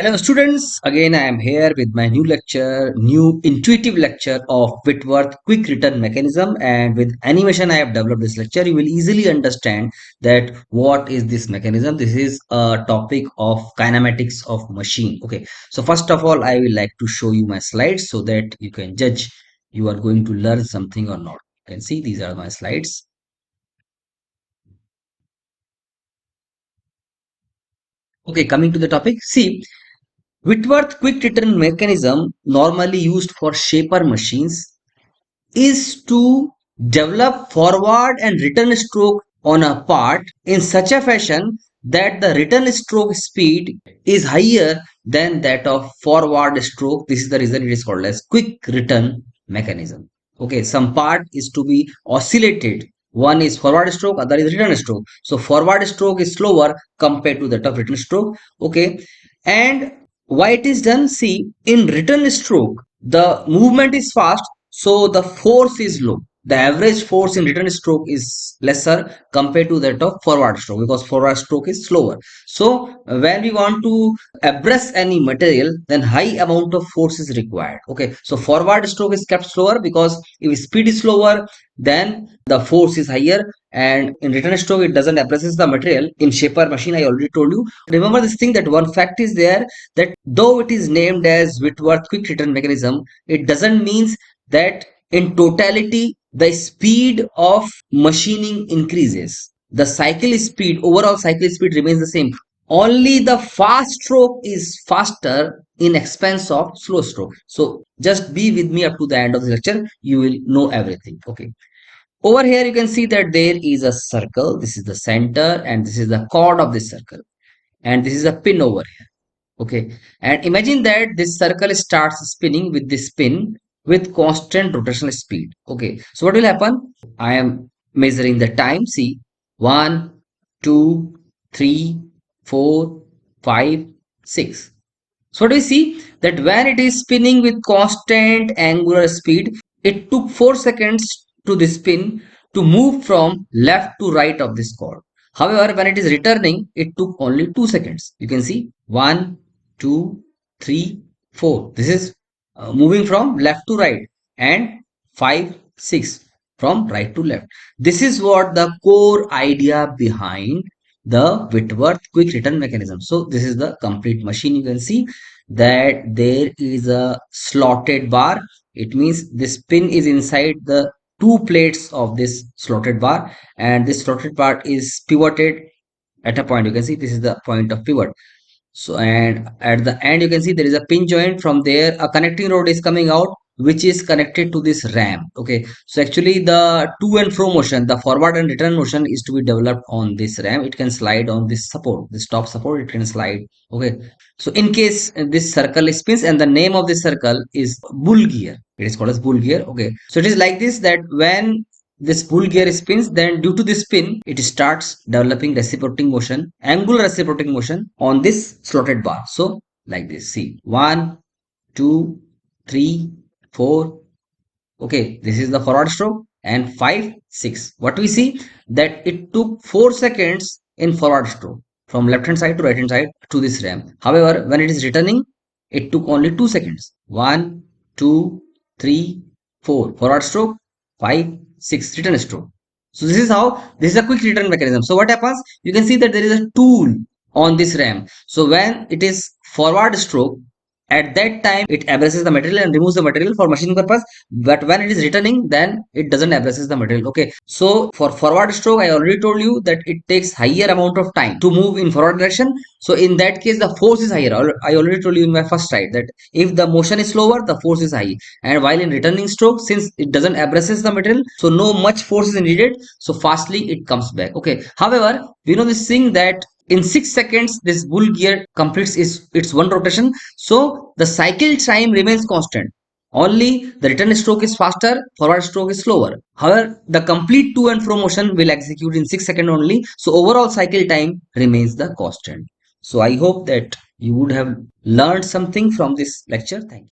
Hello students, again I am here with my new lecture, new intuitive lecture of Whitworth Quick Return Mechanism, and with animation I have developed this lecture. You will easily understand that what is this mechanism. This is a topic of kinematics of machine. Okay, so first of all I will like to show you my slides so that you can judge you are going to learn something or not. You can see these are my slides. Okay, coming to the topic, see, Whitworth quick return mechanism, normally used for shaper machines, is to develop forward and return stroke on a part in such a fashion that the return stroke speed is higher than that of forward stroke. This is the reason it is called as quick return mechanism. Okay, some part is to be oscillated. One is forward stroke, other is return stroke. So forward stroke is slower compared to that of return stroke. Okay, and why it is done? See, in return stroke, the movement is fast, so the force is low. The average force in return stroke is lesser compared to that of forward stroke because forward stroke is slower. So when we want to abrasive any material, then high amount of force is required. Okay, so forward stroke is kept slower because if speed is slower, then the force is higher, and in return stroke it doesn't abrasive the material. In shaper machine, I already told you. Remember this thing, that one fact is there, that though it is named as Whitworth quick return mechanism, it doesn't mean that in totality the speed of machining increases. The cycle speed, overall cycle speed remains the same. Only the fast stroke is faster in expense of slow stroke. So just be with me up to the end of the lecture. You will know everything. Okay. Over here you can see that there is a circle. This is the center and this is the chord of this circle. And this is a pin over here. Okay, and imagine that this circle starts spinning with this spin with constant rotational speed. Okay, so what will happen? I am measuring the time. See, 1, 2, 3, 4, 5, 6. So what do we see? That when it is spinning with constant angular speed, it took 4 seconds to the spin to move from left to right of this chord. However, when it is returning, it took only 2 seconds. You can see 1, 2, 3, 4. This is moving from left to right, and 5, 6 from right to left. This is what the core idea behind the Whitworth quick return mechanism. So this is the complete machine. You can see that there is a slotted bar. It means this pin is inside the two plates of this slotted bar, and this slotted bar is pivoted at a point. You can see this is the point of pivot. So, and at the end you can see there is a pin joint. From there a connecting rod is coming out, which is connected to this ram. Okay, so actually the to and fro motion, the forward and return motion, is to be developed on this ram. It can slide on this support, this top support, it can slide. Okay, so in case this circle spins, and the name of this circle is bull gear, it is called as bull gear. Okay, so it is like this, that when this bull gear spins, then due to this spin it starts developing reciprocating motion, angular reciprocating motion on this slotted bar. So like this, see, 1, 2, 3, 4. Okay, this is the forward stroke, and 5, 6. What we see, that it took 4 seconds in forward stroke from left hand side to right hand side to this ram. However, when it is returning, it took only 2 seconds. 1, 2, 3, 4 forward stroke, 5, 6 return stroke. So this is how, this is a quick return mechanism. So what happens? You can see that there is a tool on this ram. So when it is forward stroke, at that time it abrasives the material and removes the material for machining purpose, but when it is returning, then it doesn't abrasive the material. Okay, so for forward stroke I already told you that it takes higher amount of time to move in forward direction. So in that case the force is higher. I already told you in my first slide that if the motion is slower, the force is high, and while in returning stroke, since it doesn't abrasive the material, so no much force is needed, so fastly it comes back. Okay, however, we know this thing that in 6 seconds this bull gear completes its one rotation, so the cycle time remains constant. Only the return stroke is faster, forward stroke is slower. However, the complete to and fro motion will execute in 6 seconds only, so overall cycle time remains the constant. So I hope that you would have learned something from this lecture. Thank you.